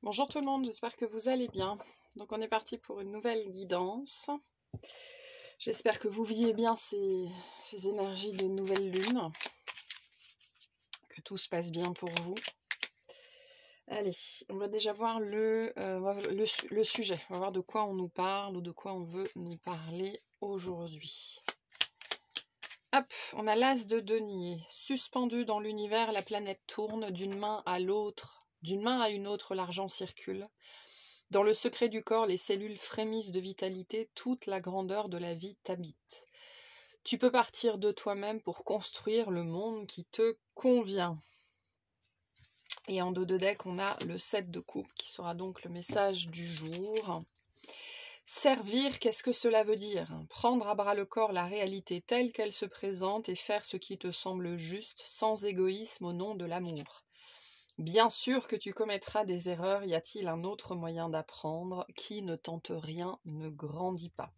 Bonjour tout le monde, j'espère que vous allez bien. Donc on est parti pour une nouvelle guidance. J'espère que vous vivez bien ces énergies de nouvelle lune, que tout se passe bien pour vous. Allez, on va déjà voir le sujet, on va voir de quoi on nous parle ou de quoi on veut nous parler aujourd'hui. Hop, on a l'as de denier. Suspendu dans l'univers, la planète tourne d'une main à l'autre. D'une main à une autre, l'argent circule. Dans le secret du corps, les cellules frémissent de vitalité, toute la grandeur de la vie t'habite. Tu peux partir de toi-même pour construire le monde qui te convient. Et en dos de deck, on a le 7 de coupe qui sera donc le message du jour. Servir, qu'est-ce que cela veut dire? Prendre à bras le corps la réalité telle qu'elle se présente et faire ce qui te semble juste, sans égoïsme au nom de l'amour. Bien sûr que tu commettras des erreurs, y a-t-il un autre moyen d'apprendre? Qui ne tente rien ne grandit pas.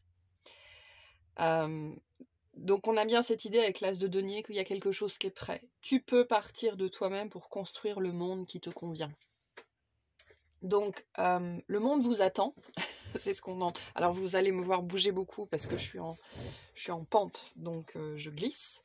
Donc on a bien cette idée avec l'as de denier qu'il y a quelque chose qui est prêt. Tu peux partir de toi-même pour construire le monde qui te convient. Donc le monde vous attend, c'est ce qu'on entend. Alors vous allez me voir bouger beaucoup parce que je suis en pente, donc je glisse.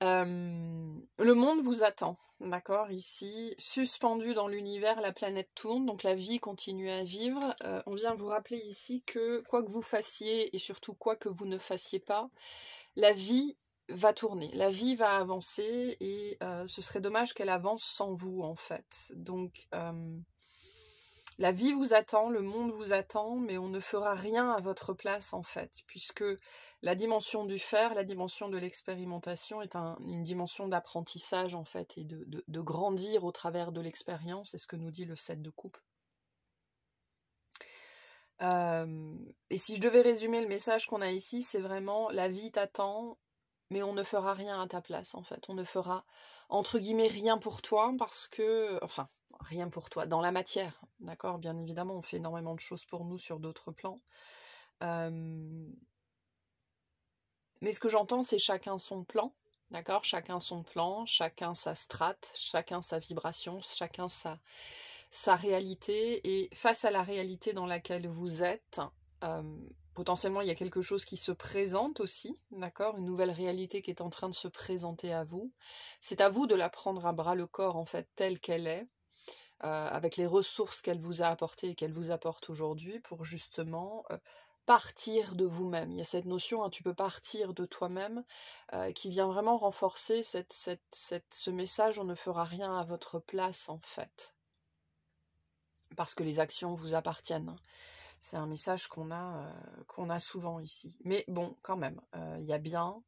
Le monde vous attend, d'accord, ici, suspendu dans l'univers, la planète tourne, donc la vie continue à vivre. On vient vous rappeler ici que quoi que vous fassiez, et surtout quoi que vous ne fassiez pas, la vie va tourner, la vie va avancer, et ce serait dommage qu'elle avance sans vous, en fait. Donc, la vie vous attend, le monde vous attend, mais on ne fera rien à votre place, en fait, puisque la dimension du faire, la dimension de l'expérimentation est une dimension d'apprentissage, en fait, et de grandir au travers de l'expérience, c'est ce que nous dit le 7 de coupe. Et si je devais résumer le message qu'on a ici, c'est vraiment la vie t'attend, mais on ne fera rien à ta place, en fait. On ne fera, entre guillemets, rien pour toi, parce que, enfin, rien pour toi, dans la matière, d'accord? Bien évidemment, on fait énormément de choses pour nous sur d'autres plans. Mais ce que j'entends, c'est chacun son plan, d'accord? Chacun son plan, chacun sa strate, chacun sa vibration, chacun sa réalité. Et face à la réalité dans laquelle vous êtes, potentiellement, il y a quelque chose qui se présente aussi, d'accord? Une nouvelle réalité qui est en train de se présenter à vous. C'est à vous de la prendre à bras le corps, en fait, telle qu'elle est, avec les ressources qu'elle vous a apportées et qu'elle vous apporte aujourd'hui, pour justement partir de vous-même. Il y a cette notion, hein, tu peux partir de toi-même, qui vient vraiment renforcer ce message, on ne fera rien à votre place, en fait. Parce que les actions vous appartiennent. C'est un message qu'on a souvent ici. Mais bon, quand même, il y a bien...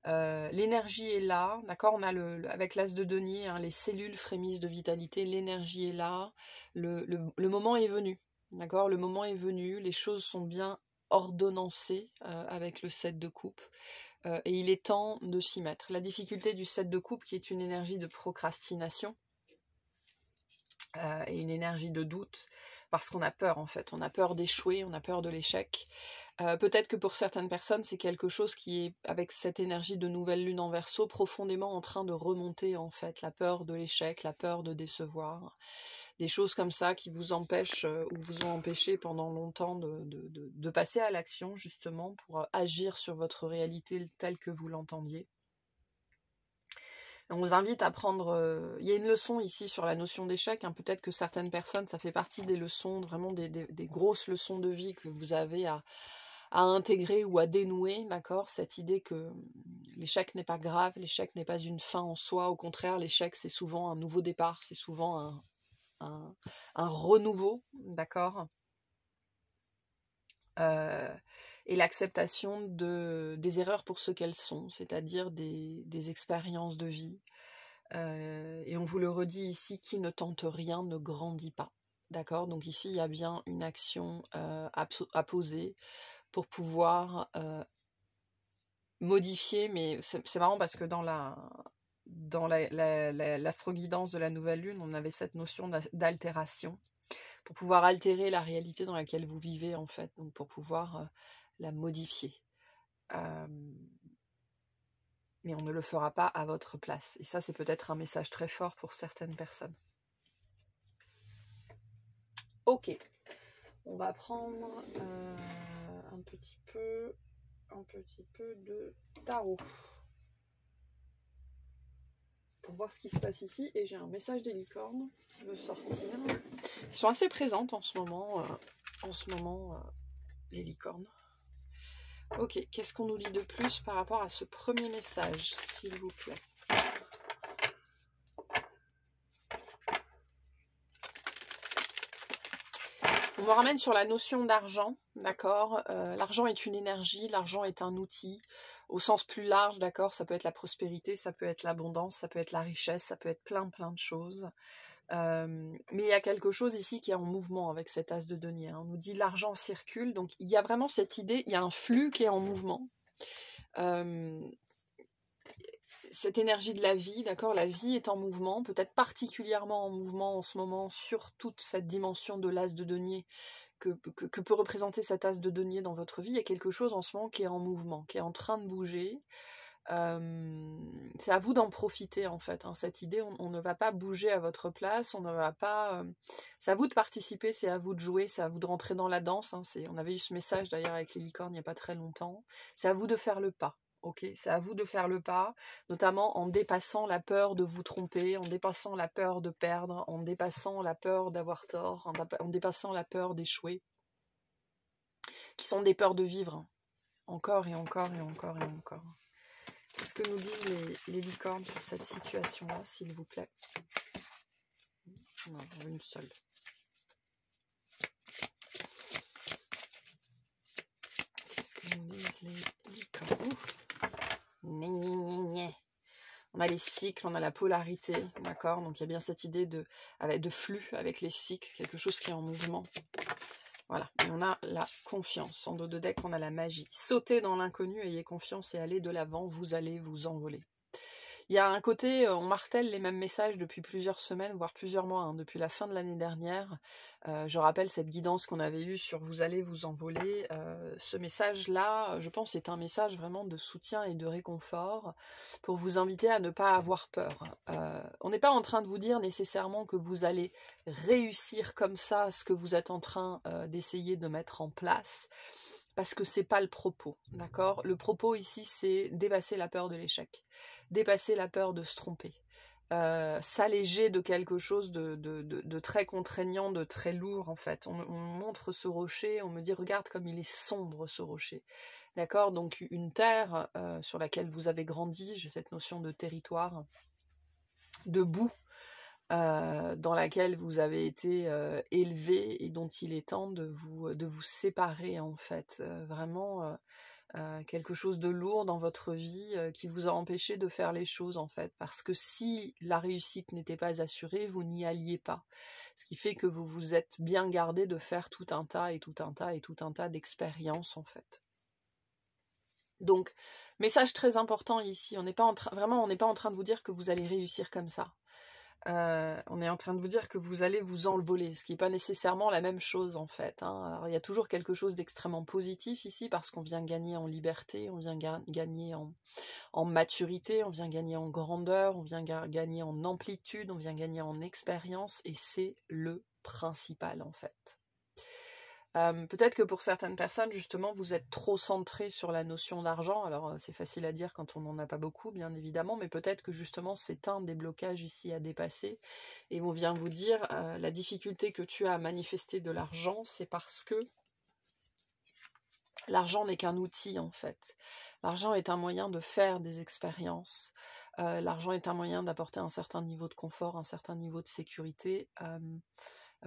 l'énergie est là, d'accord? On a avec l'as de denier, hein, les cellules frémissent de vitalité, l'énergie est là, le moment est venu, d'accord? Le moment est venu, les choses sont bien ordonnancées avec le 7 de coupe, et il est temps de s'y mettre. La difficulté du 7 de coupe, qui est une énergie de procrastination, et une énergie de doute, parce qu'on a peur, en fait, on a peur d'échouer, on a peur de l'échec. Peut-être que pour certaines personnes, c'est quelque chose qui est, avec cette énergie de nouvelle lune en Verseau, profondément en train de remonter, en fait, la peur de l'échec, la peur de décevoir, des choses comme ça qui vous empêchent ou vous ont empêché pendant longtemps de passer à l'action, justement, pour agir sur votre réalité telle que vous l'entendiez. On vous invite à prendre... il y a une leçon ici sur la notion d'échec, hein. Peut-être que certaines personnes, ça fait partie des leçons, vraiment des grosses leçons de vie que vous avez à intégrer ou à dénouer, d'accord? Cette idée que l'échec n'est pas grave, l'échec n'est pas une fin en soi. Au contraire, l'échec, c'est souvent un nouveau départ, c'est souvent un renouveau, d'accord? Et l'acceptation des erreurs pour ce qu'elles sont, c'est-à-dire des expériences de vie. Et on vous le redit ici, qui ne tente rien ne grandit pas. D'accord? Donc ici, il y a bien une action à poser pour pouvoir modifier, mais c'est marrant parce que dans l'astro-guidance de la nouvelle lune, on avait cette notion d'altération, pour pouvoir altérer la réalité dans laquelle vous vivez, en fait, donc pour pouvoir la modifier. Mais on ne le fera pas à votre place. Et ça, c'est peut-être un message très fort pour certaines personnes. Ok, on va prendre un petit peu de tarot pour voir ce qui se passe ici. Et j'ai un message des licornes qui veut sortir. Ils sont assez présentes en ce moment, les licornes. Ok, qu'est-ce qu'on nous dit de plus par rapport à ce premier message, s'il vous plaît? On me ramène sur la notion d'argent, d'accord? L'argent est une énergie, l'argent est un outil, au sens plus large, d'accord? Ça peut être la prospérité, ça peut être l'abondance, ça peut être la richesse, ça peut être plein de choses. Mais il y a quelque chose ici qui est en mouvement avec cet as de denier. On nous dit l'argent circule, donc il y a vraiment cette idée, il y a un flux qui est en mouvement. Cette énergie de la vie, d'accord, la vie est en mouvement, peut-être particulièrement en mouvement en ce moment sur toute cette dimension de l'as de denier que peut représenter cet as de denier dans votre vie. Il y a quelque chose en ce moment qui est en mouvement, qui est en train de bouger. C'est à vous d'en profiter en fait, hein. Cette idée, on ne va pas bouger à votre place, on ne va pas. C'est à vous de participer, c'est à vous de jouer, c'est à vous de rentrer dans la danse. Hein. On avait eu ce message d'ailleurs avec les licornes il n'y a pas très longtemps. C'est à vous de faire le pas. Ok, c'est à vous de faire le pas, notamment en dépassant la peur de vous tromper, en dépassant la peur de perdre, en dépassant la peur d'avoir tort, en dépassant la peur d'échouer, qui sont des peurs de vivre, encore et encore et encore et encore. Qu'est-ce que nous disent les licornes sur cette situation-là, s'il vous plaît? Non, une seule. Qu'est-ce que nous disent les licornes? On a les cycles, on a la polarité, d'accord? Donc il y a bien cette idée de flux avec les cycles, quelque chose qui est en mouvement. Voilà, et on a la confiance. En dos de deck, on a la magie. Sautez dans l'inconnu, ayez confiance et allez de l'avant, vous allez vous envoler. Il y a un côté, on martèle les mêmes messages depuis plusieurs semaines, voire plusieurs mois, hein, depuis la fin de l'année dernière. Je rappelle cette guidance qu'on avait eue sur vous allez vous envoler. Ce message-là, je pense, est un message vraiment de soutien et de réconfort pour vous inviter à ne pas avoir peur. On n'est pas en train de vous dire nécessairement que vous allez réussir comme ça ce que vous êtes en train d'essayer de mettre en place. Parce que c'est pas le propos, d'accord? Le propos ici, c'est dépasser la peur de l'échec, dépasser la peur de se tromper, s'alléger de quelque chose de très contraignant, de très lourd en fait. On montre ce rocher, on me dit regarde comme il est sombre ce rocher, d'accord? Donc une terre sur laquelle vous avez grandi, j'ai cette notion de territoire, de boue, dans laquelle vous avez été élevé et dont il est temps de vous séparer en fait. Vraiment quelque chose de lourd dans votre vie qui vous a empêché de faire les choses en fait. Parce que si la réussite n'était pas assurée, vous n'y alliez pas. Ce qui fait que vous vous êtes bien gardé de faire tout un tas d'expériences en fait. Donc, message très important ici, on n'est pas en train de vous dire que vous allez réussir comme ça. On est en train de vous dire que vous allez vous envoler, ce qui n'est pas nécessairement la même chose en fait. Hein. Alors, il y a toujours quelque chose d'extrêmement positif ici parce qu'on vient gagner en liberté, on vient gagner en maturité, on vient gagner en grandeur, on vient gagner en amplitude, on vient gagner en expérience et c'est le principal en fait. Peut-être que pour certaines personnes, justement, vous êtes trop centré sur la notion d'argent. Alors, c'est facile à dire quand on n'en a pas beaucoup, bien évidemment, mais peut-être que justement, c'est un des blocages ici à dépasser. Et on vient vous dire, la difficulté que tu as à manifester de l'argent, c'est parce que l'argent n'est qu'un outil, en fait. L'argent est un moyen de faire des expériences. L'argent est un moyen d'apporter un certain niveau de confort, un certain niveau de sécurité.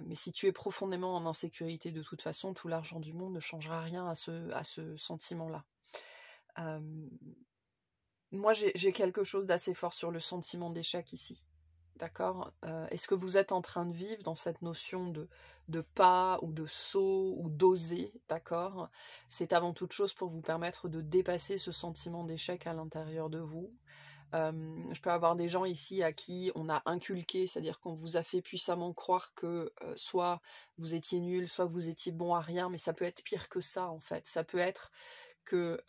Mais si tu es profondément en insécurité de toute façon, tout l'argent du monde ne changera rien à ce sentiment-là. Moi, j'ai quelque chose d'assez fort sur le sentiment d'échec ici. D'accord? Est-ce que vous êtes en train de vivre dans cette notion de pas ou de saut ou d'oser? D'accord? C'est avant toute chose pour vous permettre de dépasser ce sentiment d'échec à l'intérieur de vous. Je peux avoir des gens ici à qui on a inculqué, c'est-à-dire qu'on vous a fait puissamment croire que soit vous étiez nul, soit vous étiez bon à rien, mais ça peut être pire que ça en fait. Ça peut être que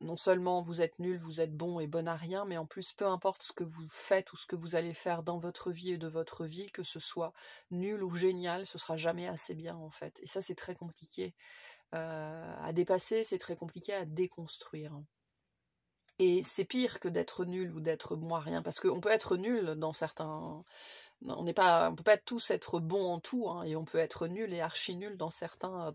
non seulement vous êtes nul, vous êtes bon et bon à rien, mais en plus, peu importe ce que vous faites ou ce que vous allez faire dans votre vie et de votre vie, que ce soit nul ou génial, ce sera jamais assez bien en fait. Et ça, c'est très compliqué à dépasser, c'est très compliqué à déconstruire. Et c'est pire que d'être nul ou d'être bon à rien, parce qu'on peut être nul dans certains... On peut pas tous être bons en tout, hein, et on peut être nul et archi nul dans certains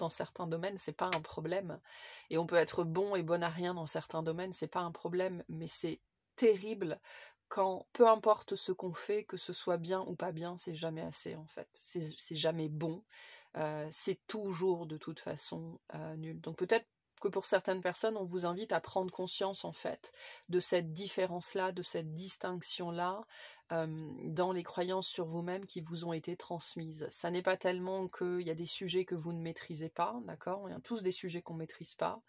domaines, c'est pas un problème. Et on peut être bon et bon à rien dans certains domaines, c'est pas un problème, mais c'est terrible quand, peu importe ce qu'on fait, que ce soit bien ou pas bien, c'est jamais assez en fait. C'est jamais bon. C'est toujours de toute façon nul. Donc peut-être que pour certaines personnes, on vous invite à prendre conscience en fait de cette différence-là, de cette distinction-là dans les croyances sur vous-même qui vous ont été transmises. Ça n'est pas tellement qu'il y a des sujets que vous ne maîtrisez pas, d'accord? Il y a tous des sujets qu'on ne maîtrise pas,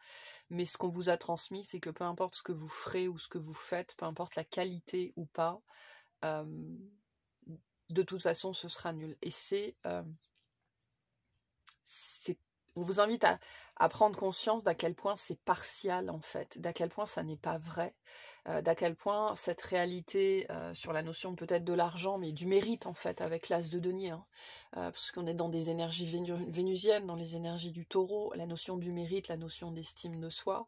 mais ce qu'on vous a transmis, c'est que peu importe ce que vous ferez ou ce que vous faites, peu importe la qualité ou pas, de toute façon, ce sera nul. Et on vous invite à prendre conscience d'à quel point c'est partial en fait, d'à quel point ça n'est pas vrai, d'à quel point cette réalité sur la notion peut-être de l'argent, mais du mérite en fait avec l'as de denier, hein, parce qu'on est dans des énergies vénusiennes, dans les énergies du taureau, la notion du mérite, la notion d'estime de soi.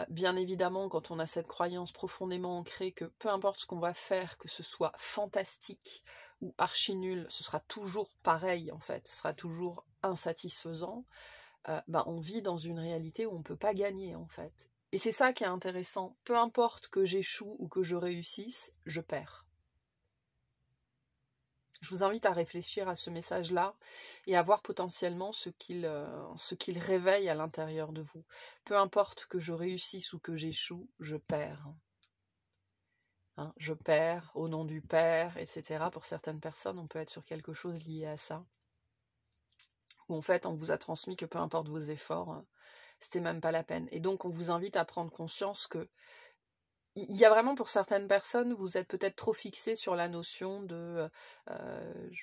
Bien évidemment, quand on a cette croyance profondément ancrée que peu importe ce qu'on va faire, que ce soit fantastique ou archi nul, ce sera toujours pareil en fait, ce sera toujours insatisfaisant, on vit dans une réalité où on ne peut pas gagner en fait. Et c'est ça qui est intéressant, peu importe que j'échoue ou que je réussisse, je perds. Je vous invite à réfléchir à ce message-là et à voir potentiellement ce qu'il réveille à l'intérieur de vous. Peu importe que je réussisse ou que j'échoue, je perds. Hein, je perds au nom du Père, etc. Pour certaines personnes, on peut être sur quelque chose lié à ça. Où en fait, on vous a transmis que peu importe vos efforts, c'était même pas la peine. Et donc, on vous invite à prendre conscience que il y a vraiment pour certaines personnes, vous êtes peut-être trop fixé sur la notion de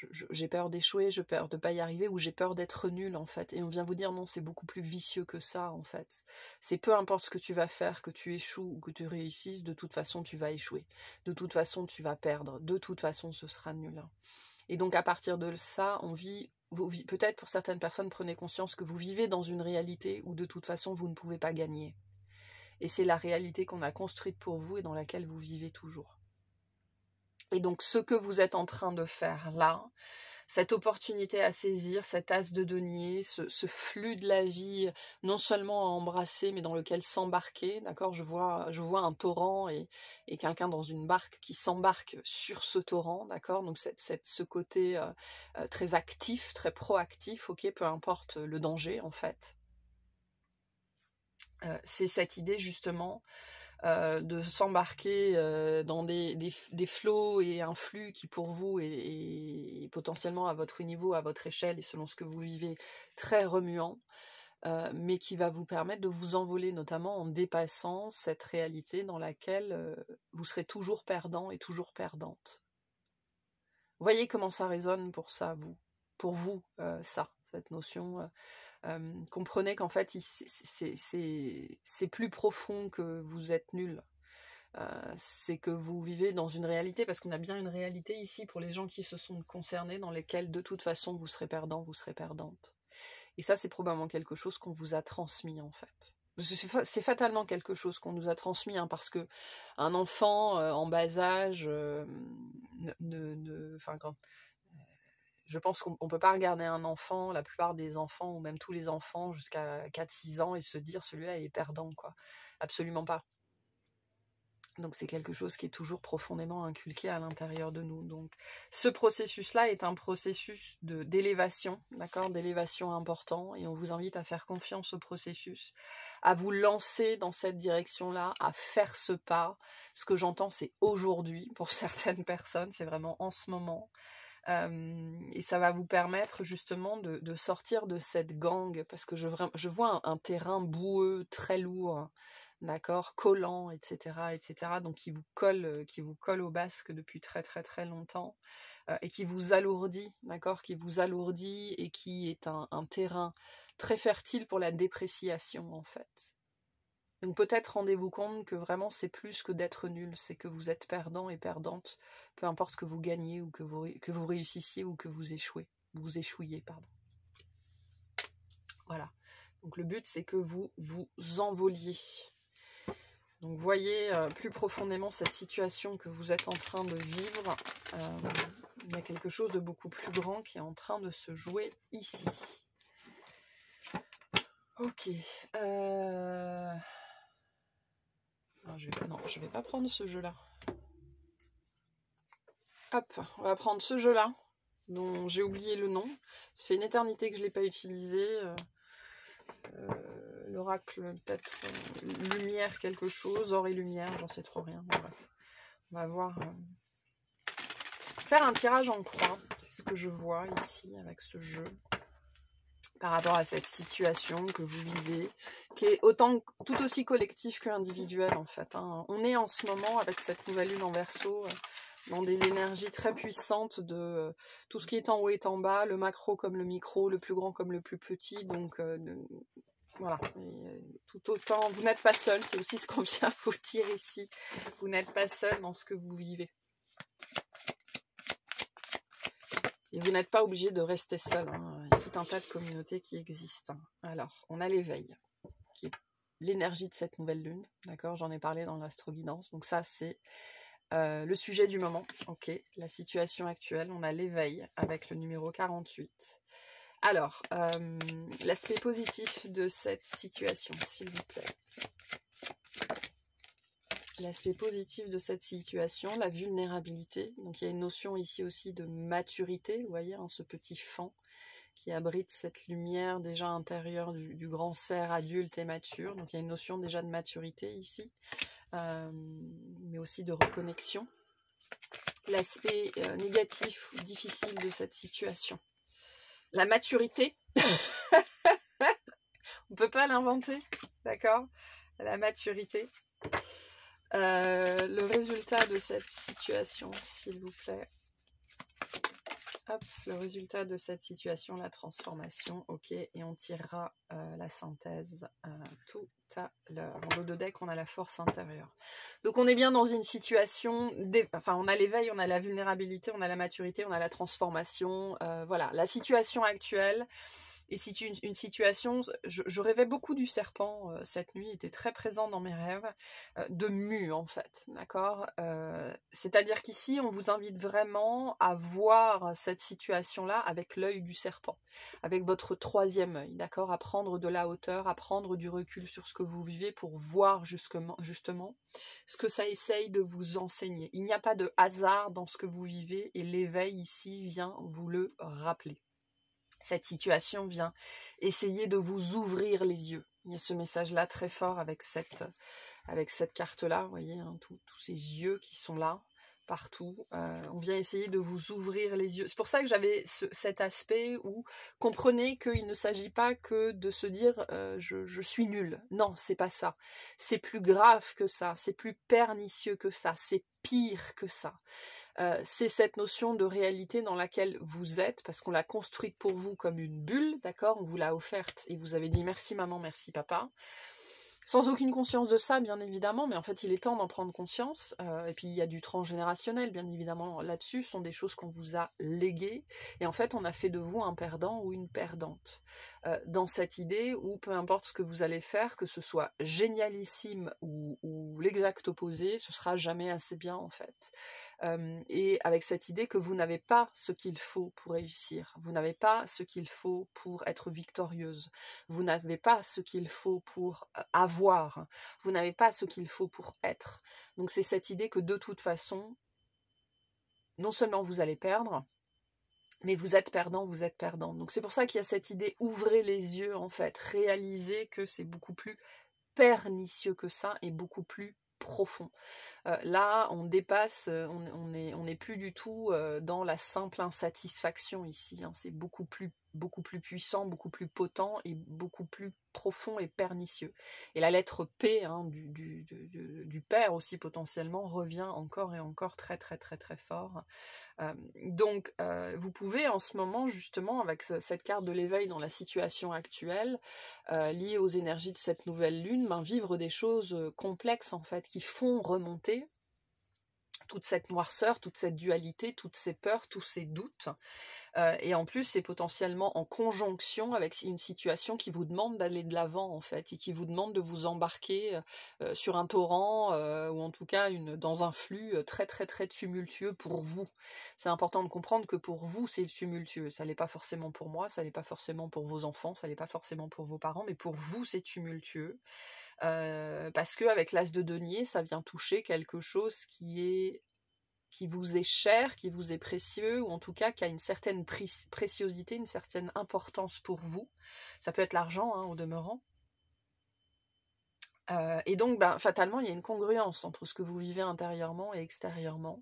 j'ai peur d'échouer, j'ai peur de ne pas y arriver, ou j'ai peur d'être nul en fait. Et on vient vous dire non, c'est beaucoup plus vicieux que ça en fait. C'est peu importe ce que tu vas faire, que tu échoues ou que tu réussisses, de toute façon tu vas échouer. De toute façon tu vas perdre. De toute façon ce sera nul. Et donc à partir de ça, peut-être pour certaines personnes, prenez conscience que vous vivez dans une réalité où de toute façon vous ne pouvez pas gagner. Et c'est la réalité qu'on a construite pour vous et dans laquelle vous vivez toujours. Et donc ce que vous êtes en train de faire là, cette opportunité à saisir, cet as de denier, ce flux de la vie, non seulement à embrasser, mais dans lequel s'embarquer, d'accord, je vois un torrent et quelqu'un dans une barque qui s'embarque sur ce torrent, d'accord, donc ce côté très actif, très proactif, ok, peu importe le danger en fait. C'est cette idée justement de s'embarquer dans des flots et un flux qui pour vous est potentiellement à votre niveau, à votre échelle et selon ce que vous vivez, très remuant, mais qui va vous permettre de vous envoler, notamment en dépassant cette réalité dans laquelle vous serez toujours perdant et toujours perdante. Voyez comment ça résonne pour vous, cette notion. Comprenez qu'en fait, c'est plus profond que vous êtes nul. C'est que vous vivez dans une réalité, parce qu'on a bien une réalité ici pour les gens qui se sont concernés, dans lesquels de toute façon vous serez perdant, vous serez perdante. Et ça, c'est probablement quelque chose qu'on vous a transmis en fait. C'est fatalement quelque chose qu'on nous a transmis, hein, parce que un enfant en bas âge, je pense qu'on ne peut pas regarder un enfant, la plupart des enfants, ou même tous les enfants jusqu'à 4-6 ans, et se dire celui-là est perdant, quoi. Absolument pas. Donc c'est quelque chose qui est toujours profondément inculqué à l'intérieur de nous. Donc ce processus-là est un processus d'élévation, d'accord, d'élévation important, et on vous invite à faire confiance au processus, à vous lancer dans cette direction-là, à faire ce pas. Ce que j'entends, c'est aujourd'hui, pour certaines personnes, c'est vraiment en ce moment. Et ça va vous permettre justement de sortir de cette gangue, parce que je vois un terrain boueux, très lourd, d'accord, collant, etc., etc., donc qui vous colle au basque depuis très très très longtemps, et qui vous alourdit, d'accord, qui vous alourdit et qui est un terrain très fertile pour la dépréciation en fait. Donc peut-être rendez-vous compte que vraiment c'est plus que d'être nul, c'est que vous êtes perdant et perdante, peu importe que vous gagnez ou que vous réussissiez ou que vous échouiez, pardon. Voilà. Donc le but c'est que vous vous envoliez. Donc voyez plus profondément cette situation que vous êtes en train de vivre. Il y a quelque chose de beaucoup plus grand qui est en train de se jouer ici. Ok. Non, je vais pas prendre ce jeu-là. Hop, on va prendre ce jeu-là, dont j'ai oublié le nom. Ça fait une éternité que je ne l'ai pas utilisé. L'oracle, peut-être lumière quelque chose, or et lumière, j'en sais trop rien. Bref. On va voir. Faire un tirage en croix, c'est ce que je vois ici avec ce jeu. Par rapport à cette situation que vous vivez, qui est tout aussi collective qu'individuelle en fait. Hein. On est en ce moment avec cette nouvelle lune en Verseau dans des énergies très puissantes de tout ce qui est en haut est en bas, le macro comme le micro, le plus grand comme le plus petit. Donc voilà, tout autant, vous n'êtes pas seul, c'est aussi ce qu'on vient vous dire ici. Vous n'êtes pas seul dans ce que vous vivez. Et vous n'êtes pas obligé de rester seul. Hein. Il y a tout un tas de communautés qui existent. Alors, on a l'éveil, qui est l'énergie de cette nouvelle lune. D'accord, j'en ai parlé dans l'astro-guidance. Donc ça, c'est le sujet du moment. Ok, la situation actuelle. On a l'éveil avec le numéro 48. Alors, l'aspect positif de cette situation, s'il vous plaît. L'aspect positif de cette situation, la vulnérabilité. Donc il y a une notion ici aussi de maturité, vous voyez, hein, ce petit fan qui abrite cette lumière déjà intérieure du grand cerf adulte et mature. Donc il y a une notion déjà de maturité ici, mais aussi de reconnexion. L'aspect négatif ou difficile de cette situation. La maturité, on ne peut pas l'inventer, d'accord? La maturité. Le résultat de cette situation, s'il vous plaît. Hop, le résultat de cette situation, la transformation, ok, et on tirera la synthèse tout à l'heure. En dos de deck, on a la force intérieure. Donc on est bien dans une situation, enfin on a l'éveil, on a la vulnérabilité, on a la maturité, on a la transformation, voilà, la situation actuelle. Et c'est une situation, je rêvais beaucoup du serpent cette nuit, il était très présent dans mes rêves, de mue en fait, d'accord, c'est-à-dire qu'ici on vous invite vraiment à voir cette situation-là avec l'œil du serpent, avec votre troisième œil, d'accord, à prendre de la hauteur, à prendre du recul sur ce que vous vivez pour voir justement ce que ça essaye de vous enseigner. Il n'y a pas de hasard dans ce que vous vivez et l'éveil ici vient vous le rappeler. Cette situation vient essayer de vous ouvrir les yeux. Il y a ce message-là très fort avec cette carte-là, vous voyez, hein, tous ces yeux qui sont là, partout. On vient essayer de vous ouvrir les yeux. C'est pour ça que j'avais cet aspect où comprenez qu'il ne s'agit pas que de se dire je suis nul. Non, c'est pas ça. C'est plus grave que ça, c'est plus pernicieux que ça, c'est pire que ça. C'est cette notion de réalité dans laquelle vous êtes, parce qu'on l'a construite pour vous comme une bulle, d'accord, on vous l'a offerte et vous avez dit merci maman, merci papa, sans aucune conscience de ça bien évidemment, mais en fait il est temps d'en prendre conscience, et puis il y a du transgénérationnel bien évidemment là-dessus, ce sont des choses qu'on vous a léguées, et en fait on a fait de vous un perdant ou une perdante, dans cette idée où peu importe ce que vous allez faire, que ce soit génialissime ou l'exact opposé, ce sera jamais assez bien en fait. Et avec cette idée que vous n'avez pas ce qu'il faut pour réussir, vous n'avez pas ce qu'il faut pour être victorieuse, vous n'avez pas ce qu'il faut pour avoir, vous n'avez pas ce qu'il faut pour être. Donc c'est cette idée que de toute façon, non seulement vous allez perdre, mais vous êtes perdant, vous êtes perdant. Donc c'est pour ça qu'il y a cette idée, ouvrez les yeux en fait, réalisez que c'est beaucoup plus pernicieux que ça et beaucoup plus profond. Là, on dépasse, on n'est plus du tout dans la simple insatisfaction ici. Hein. C'est beaucoup plus puissant, beaucoup plus potent et beaucoup plus profond et pernicieux. Et la lettre P hein, du père aussi potentiellement revient encore et encore très très très très fort. Donc vous pouvez en ce moment justement avec cette carte de l'éveil dans la situation actuelle liée aux énergies de cette nouvelle lune, vivre des choses complexes en fait qui font remonter toute cette noirceur, toute cette dualité, toutes ces peurs, tous ces doutes. Et en plus, c'est potentiellement en conjonction avec une situation qui vous demande d'aller de l'avant, en fait, et qui vous demande de vous embarquer sur un torrent, ou en tout cas dans un flux très très très tumultueux pour vous. C'est important de comprendre que pour vous, c'est tumultueux. Ça l'est pas forcément pour moi, ça l'est pas forcément pour vos enfants, ça l'est pas forcément pour vos parents, mais pour vous, c'est tumultueux. Parce qu'avec l'as de denier, ça vient toucher quelque chose qui vous est cher, qui vous est précieux, ou en tout cas qui a une certaine préciosité, une certaine importance pour vous. Ça peut être l'argent, hein, au demeurant. Et donc, fatalement, il y a une congruence entre ce que vous vivez intérieurement et extérieurement.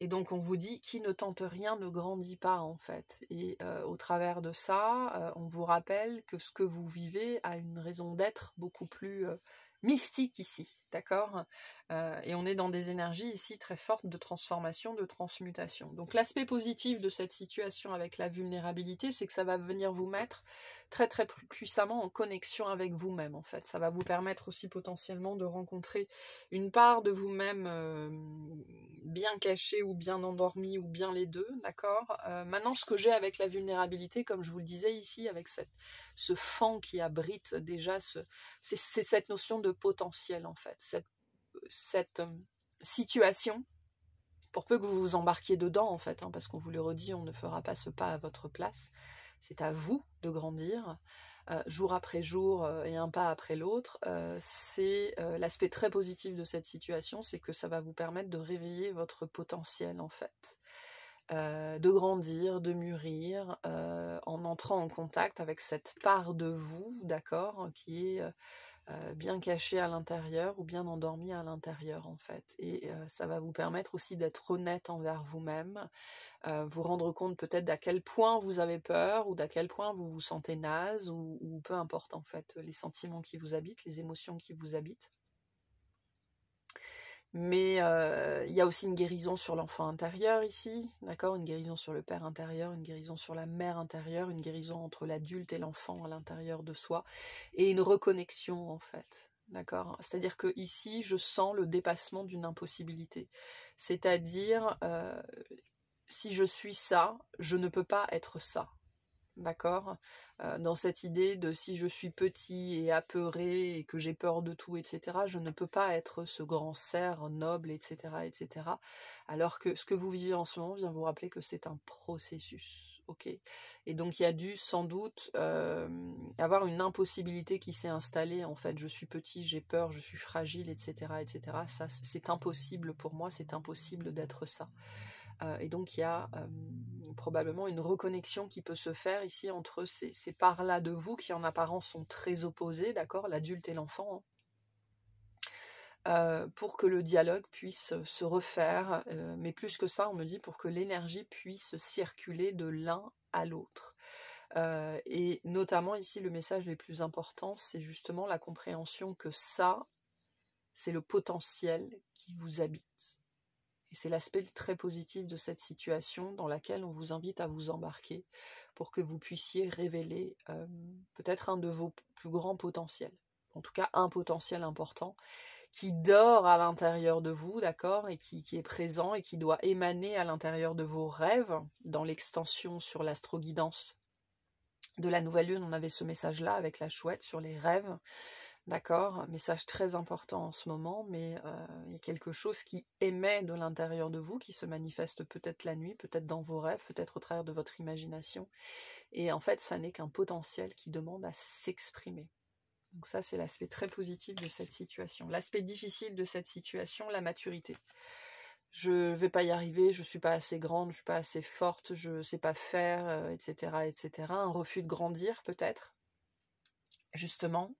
Et donc, on vous dit, qui ne tente rien ne grandit pas, en fait. Et au travers de ça, on vous rappelle que ce que vous vivez a une raison d'être beaucoup plus mystique ici, d'accord ? Et on est dans des énergies ici très fortes de transformation, de transmutation. Donc l'aspect positif de cette situation avec la vulnérabilité, c'est que ça va venir vous mettre très très puissamment en connexion avec vous-même, en fait. Ça va vous permettre aussi potentiellement de rencontrer une part de vous-même bien cachée ou bien endormie ou bien les deux, d'accord ? Maintenant, ce que j'ai avec la vulnérabilité, comme je vous le disais ici, avec ce fan qui abrite déjà, c'est cette notion de potentiel, en fait. Cette situation, pour peu que vous vous embarquiez dedans, en fait, hein, parce qu'on vous le redit, on ne fera pas ce pas à votre place. C'est à vous de grandir, jour après jour et un pas après l'autre. C'est l'aspect très positif de cette situation, c'est que ça va vous permettre de réveiller votre potentiel, en fait. De grandir, de mûrir, en entrant en contact avec cette part de vous, d'accord, qui est bien caché à l'intérieur ou bien endormi à l'intérieur, en fait. Et ça va vous permettre aussi d'être honnête envers vous-même, vous rendre compte peut-être d'à quel point vous avez peur ou d'à quel point vous vous sentez naze ou peu importe, en fait, les sentiments qui vous habitent, les émotions qui vous habitent. Mais il y a aussi une guérison sur l'enfant intérieur ici, d'accord, une guérison sur le père intérieur, une guérison sur la mère intérieure, une guérison entre l'adulte et l'enfant à l'intérieur de soi, et une reconnexion, en fait, d'accord. C'est-à-dire que ici, je sens le dépassement d'une impossibilité. C'est-à-dire, si je suis ça, je ne peux pas être ça. D'accord, dans cette idée de si je suis petit et apeuré et que j'ai peur de tout, etc., je ne peux pas être ce grand cerf noble, etc., etc. Alors que ce que vous vivez en ce moment vient vous rappeler que c'est un processus, ok. Et donc il y a dû sans doute avoir une impossibilité qui s'est installée, en fait. Je suis petit, j'ai peur, je suis fragile, etc., etc. Ça, c'est impossible pour moi, c'est impossible d'être ça. Et donc il y a probablement une reconnexion qui peut se faire ici entre ces parts-là de vous qui en apparence sont très opposées, d'accord, l'adulte et l'enfant, hein, pour que le dialogue puisse se refaire, mais plus que ça, on me dit pour que l'énergie puisse circuler de l'un à l'autre. Et notamment ici, le message le plus important, c'est justement la compréhension que ça, c'est le potentiel qui vous habite. Et c'est l'aspect très positif de cette situation dans laquelle on vous invite à vous embarquer pour que vous puissiez révéler peut-être un de vos plus grands potentiels. En tout cas, un potentiel important qui dort à l'intérieur de vous, d'accord, et qui est présent et qui doit émaner à l'intérieur de vos rêves. Dans l'extension sur l'astroguidance de la nouvelle lune, on avait ce message-là avec la chouette sur les rêves. D'accord, message très important en ce moment, mais il y a quelque chose qui émet de l'intérieur de vous, qui se manifeste peut-être la nuit, peut-être dans vos rêves, peut-être au travers de votre imagination. Et en fait, ça n'est qu'un potentiel qui demande à s'exprimer. Donc ça, c'est l'aspect très positif de cette situation. L'aspect difficile de cette situation, la maturité. Je ne vais pas y arriver, je ne suis pas assez grande, je ne suis pas assez forte, je ne sais pas faire, etc., etc. Un refus de grandir, peut-être, justement.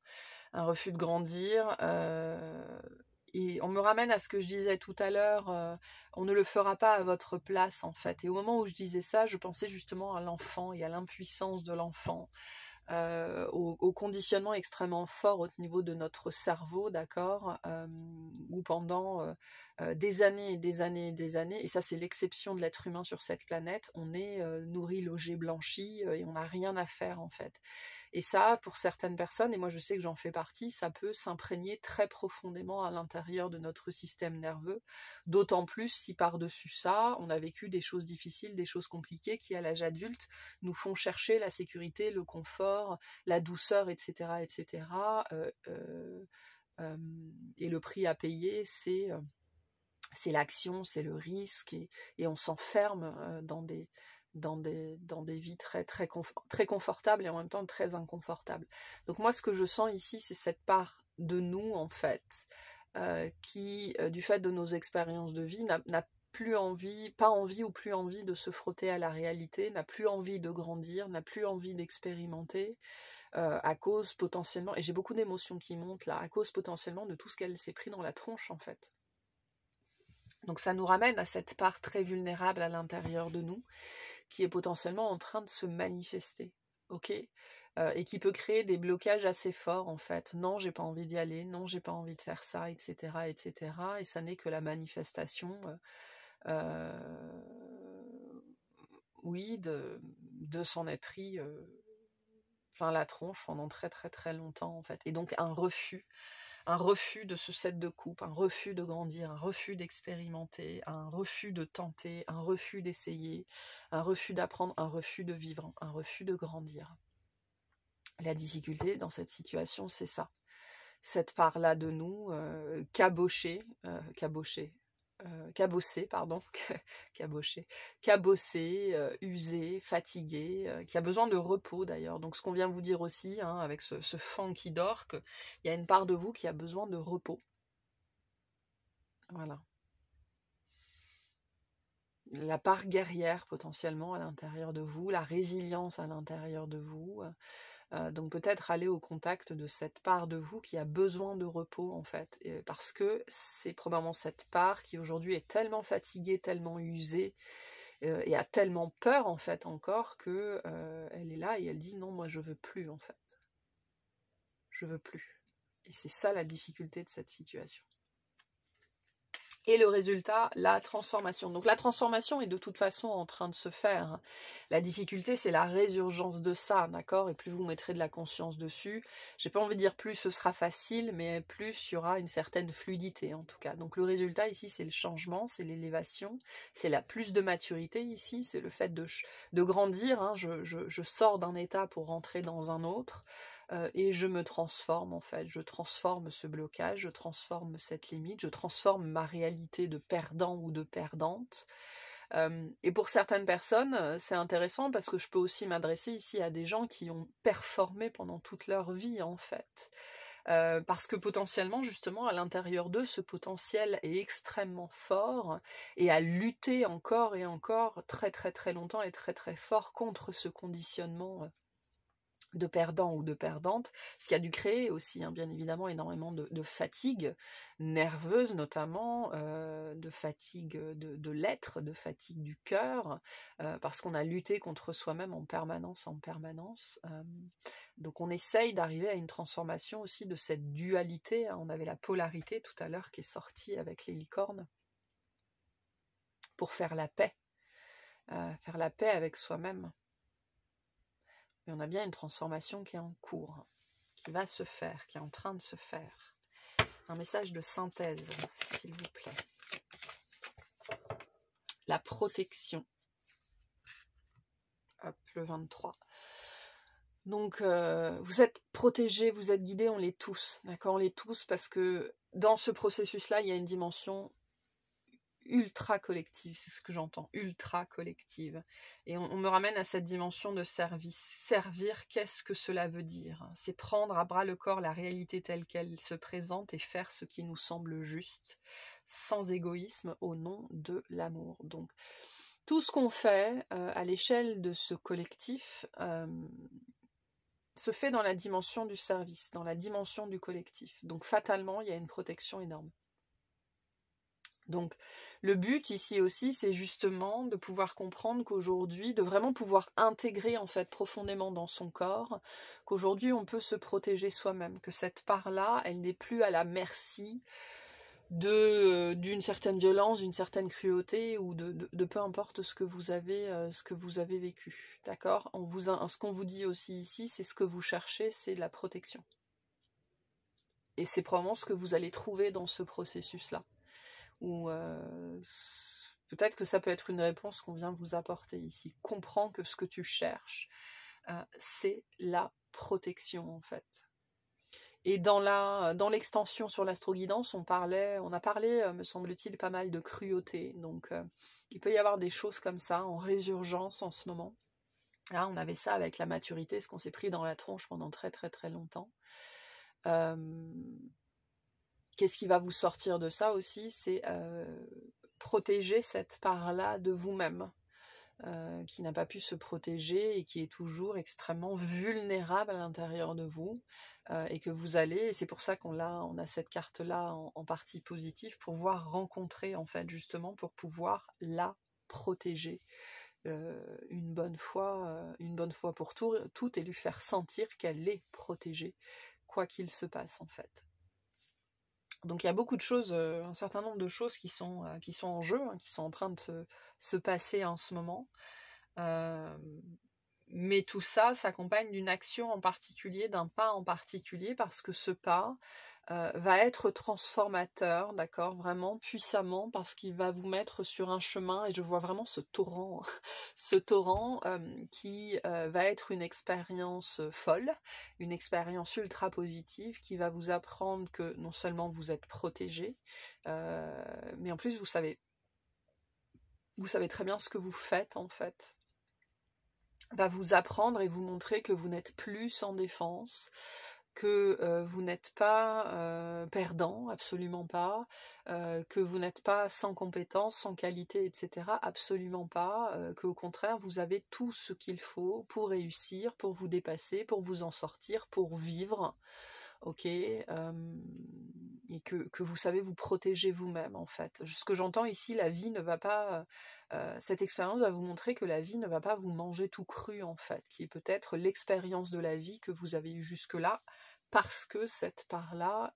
Un refus de grandir, et on me ramène à ce que je disais tout à l'heure, on ne le fera pas à votre place, en fait. Et au moment où je disais ça, je pensais justement à l'enfant et à l'impuissance de l'enfant, au conditionnement extrêmement fort au niveau de notre cerveau, d'accord, où pendant des années et des années et des années, et ça c'est l'exception de l'être humain sur cette planète, on est nourri, logé, blanchi, et on n'a rien à faire en fait. Et ça, pour certaines personnes, et moi je sais que j'en fais partie, ça peut s'imprégner très profondément à l'intérieur de notre système nerveux, d'autant plus si par-dessus ça, on a vécu des choses difficiles, des choses compliquées qui, à l'âge adulte, nous font chercher la sécurité, le confort, la douceur, etc. etc. Et le prix à payer, c'est l'action, c'est le risque, et on s'enferme dans des vies très, très, très confortables et en même temps très inconfortables. Donc moi, ce que je sens ici, c'est cette part de nous, en fait, qui, du fait de nos expériences de vie, n'a plus envie, pas envie ou plus envie de se frotter à la réalité, n'a plus envie de grandir, n'a plus envie d'expérimenter, à cause potentiellement, et j'ai beaucoup d'émotions qui montent là, à cause potentiellement de tout ce qu'elle s'est pris dans la tronche, en fait. Donc ça nous ramène à cette part très vulnérable à l'intérieur de nous, qui est potentiellement en train de se manifester, ok, et qui peut créer des blocages assez forts en fait. Non, j'ai pas envie d'y aller, non, j'ai pas envie de faire ça, etc., etc. Et ça n'est que la manifestation, oui, de s'en être pris plein la tronche pendant très très très longtemps en fait. Et donc un refus de ce set de coupe, un refus de grandir, un refus d'expérimenter, un refus de tenter, un refus d'essayer, un refus d'apprendre, un refus de vivre, un refus de grandir. La difficulté dans cette situation, c'est ça. Cette part-là de nous, cabossée, usée, fatiguée, qui a besoin de repos d'ailleurs. Donc ce qu'on vient vous dire aussi, hein, avec ce fan qui dort, qu'il y a une part de vous qui a besoin de repos. Voilà. La part guerrière potentiellement à l'intérieur de vous, la résilience à l'intérieur de vous. Donc peut-être aller au contact de cette part de vous qui a besoin de repos en fait, parce que c'est probablement cette part qui aujourd'hui est tellement fatiguée, tellement usée, et a tellement peur en fait encore que elle est là et elle dit non, moi je veux plus en fait, je veux plus. Et c'est ça la difficulté de cette situation. Et le résultat, la transformation. Donc la transformation est de toute façon en train de se faire. La difficulté, c'est la résurgence de ça, d'accord? Et plus vous mettrez de la conscience dessus, j'ai pas envie de dire plus ce sera facile, mais plus il y aura une certaine fluidité en tout cas. Donc le résultat ici, c'est le changement, c'est l'élévation, c'est la plus de maturité ici, c'est le fait de grandir. Hein. Je sors d'un état pour rentrer dans un autre. Et je me transforme en fait, je transforme ce blocage, je transforme cette limite, je transforme ma réalité de perdant ou de perdante. Et pour certaines personnes, c'est intéressant parce que je peux aussi m'adresser ici à des gens qui ont performé pendant toute leur vie en fait. Parce que potentiellement, justement, à l'intérieur d'eux, ce potentiel est extrêmement fort et à lutter encore et encore très très très longtemps et très très fort contre ce conditionnement de perdants ou de perdantes, ce qui a dû créer aussi, hein, bien évidemment, énormément de fatigue nerveuse notamment, de fatigue de l'être, de fatigue du cœur, parce qu'on a lutté contre soi-même en permanence. Donc on essaye d'arriver à une transformation aussi de cette dualité. Hein. On avait la polarité tout à l'heure qui est sortie avec les licornes, pour faire la paix avec soi-même. Mais on a bien une transformation qui est en cours, qui va se faire, qui est en train de se faire. Un message de synthèse, s'il vous plaît. La protection. Hop, le 23. Donc, vous êtes protégés, vous êtes guidés, on l'est tous, d'accord? On l'est tous parce que dans ce processus-là, il y a une dimension ultra collective, c'est ce que j'entends, ultra collective. Et on me ramène à cette dimension de service. Servir, qu'est-ce que cela veut dire? C'est prendre à bras le corps la réalité telle qu'elle se présente et faire ce qui nous semble juste, sans égoïsme, au nom de l'amour. Donc, tout ce qu'on fait à l'échelle de ce collectif se fait dans la dimension du service, dans la dimension du collectif. Donc, fatalement, il y a une protection énorme. Donc le but ici aussi, c'est justement de pouvoir comprendre qu'aujourd'hui, de vraiment pouvoir intégrer en fait profondément dans son corps, qu'aujourd'hui on peut se protéger soi-même, que cette part-là, elle n'est plus à la merci d'une certaine violence, d'une certaine cruauté ou de peu importe ce que vous avez vécu. D'accord? Ce qu'on vous dit aussi ici, c'est ce que vous cherchez, c'est la protection. Et c'est probablement ce que vous allez trouver dans ce processus-là. Ou peut-être que ça peut être une réponse qu'on vient vous apporter ici. Comprends que ce que tu cherches, c'est la protection en fait. Et dans l'extension sur l'astroguidance, on a parlé, me semble-t-il, pas mal de cruauté. Donc il peut y avoir des choses comme ça en résurgence en ce moment. Là, on avait ça avec la maturité, ce qu'on s'est pris dans la tronche pendant très très très longtemps. Qu'est-ce qui va vous sortir de ça aussi? C'est protéger cette part-là de vous-même, qui n'a pas pu se protéger et qui est toujours extrêmement vulnérable à l'intérieur de vous, et que vous allez, et c'est pour ça qu'on a cette carte-là en partie positive, pour pouvoir rencontrer en fait justement, pour pouvoir la protéger une bonne fois pour toutes, et lui faire sentir qu'elle est protégée, quoi qu'il se passe en fait. Donc il y a beaucoup de choses, un certain nombre de choses qui sont en jeu, hein, qui sont en train de se passer en ce moment. Mais tout ça s'accompagne d'une action en particulier, d'un pas en particulier, parce que ce pas va être transformateur, d'accord, vraiment puissamment, parce qu'il va vous mettre sur un chemin, et je vois vraiment ce torrent, ce torrent qui va être une expérience folle, une expérience ultra positive, qui va vous apprendre que non seulement vous êtes protégé, mais en plus vous savez très bien ce que vous faites en fait. Va vous apprendre et vous montrer que vous n'êtes plus sans défense, que vous n'êtes pas perdant, absolument pas, que vous n'êtes pas sans compétences, sans qualité, etc. Absolument pas, qu'au contraire, vous avez tout ce qu'il faut pour réussir, pour vous dépasser, pour vous en sortir, pour vivre, ok, et que vous savez vous protéger vous-même en fait. Ce que j'entends ici, la vie ne va pas, cette expérience va vous montrer que la vie ne va pas vous manger tout cru en fait, qui est peut-être l'expérience de la vie que vous avez eue jusque-là, parce que cette part-là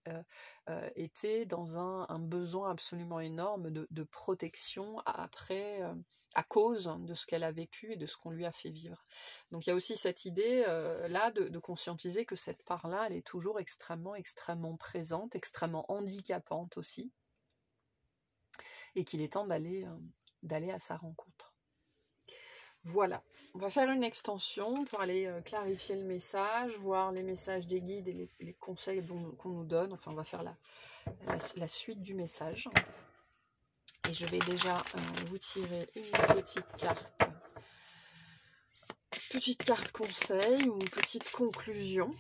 était dans un besoin absolument énorme de protection après, à cause de ce qu'elle a vécu et de ce qu'on lui a fait vivre. Donc il y a aussi cette idée là de conscientiser que cette part-là, elle est toujours extrêmement, extrêmement présente, extrêmement handicapante aussi, et qu'il est temps d'aller à sa rencontre. Voilà, on va faire une extension pour aller clarifier le message, voir les messages des guides et les conseils qu'on nous donne. Enfin, on va faire la suite du message. Et je vais déjà vous tirer une petite carte conseil ou une petite conclusion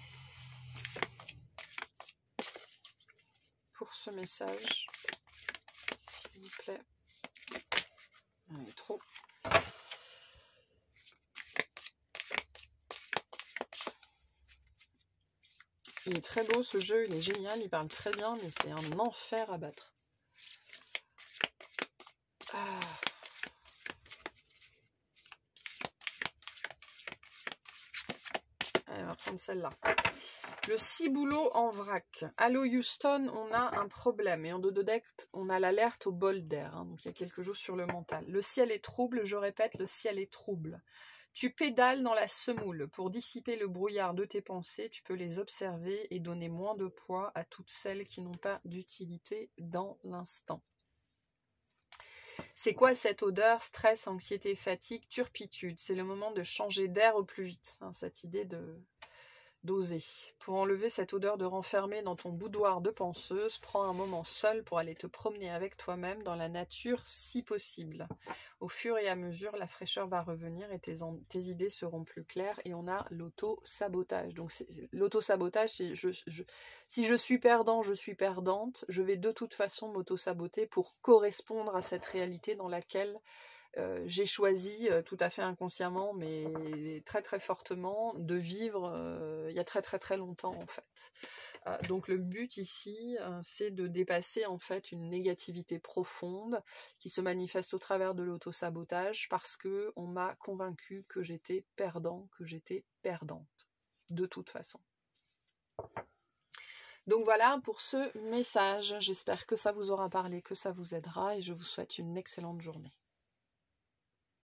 pour ce message, s'il vous plaît. Il est trop. Il est très beau ce jeu, il est génial, il parle très bien, mais c'est un enfer à battre. Allez, on va prendre celle-là. Le ciboulot en vrac. Allô Houston, on a un problème. Et en dos de deck, on a l'alerte au bol d'air. Hein, donc il y a quelque chose sur le mental. Le ciel est trouble, je répète, le ciel est trouble. Tu pédales dans la semoule. Pour dissiper le brouillard de tes pensées, tu peux les observer et donner moins de poids à toutes celles qui n'ont pas d'utilité dans l'instant. C'est quoi cette odeur? Stress, anxiété, fatigue, turpitude. C'est le moment de changer d'air au plus vite. Hein, cette idée d'oser. Pour enlever cette odeur de renfermé dans ton boudoir de penseuse, prends un moment seul pour aller te promener avec toi-même dans la nature si possible. Au fur et à mesure, la fraîcheur va revenir et tes idées seront plus claires. Et on a l'auto-sabotage. Donc l'auto-sabotage, c'est si je suis perdant, je suis perdante, je vais de toute façon m'auto-saboter pour correspondre à cette réalité dans laquelle j'ai choisi tout à fait inconsciemment, mais très très fortement, de vivre il y a très très très longtemps en fait. Donc le but ici, c'est de dépasser en fait une négativité profonde qui se manifeste au travers de l'auto-sabotage parce que on m'a convaincu que j'étais perdant, que j'étais perdante, de toute façon. Donc voilà pour ce message, j'espère que ça vous aura parlé, que ça vous aidera et je vous souhaite une excellente journée.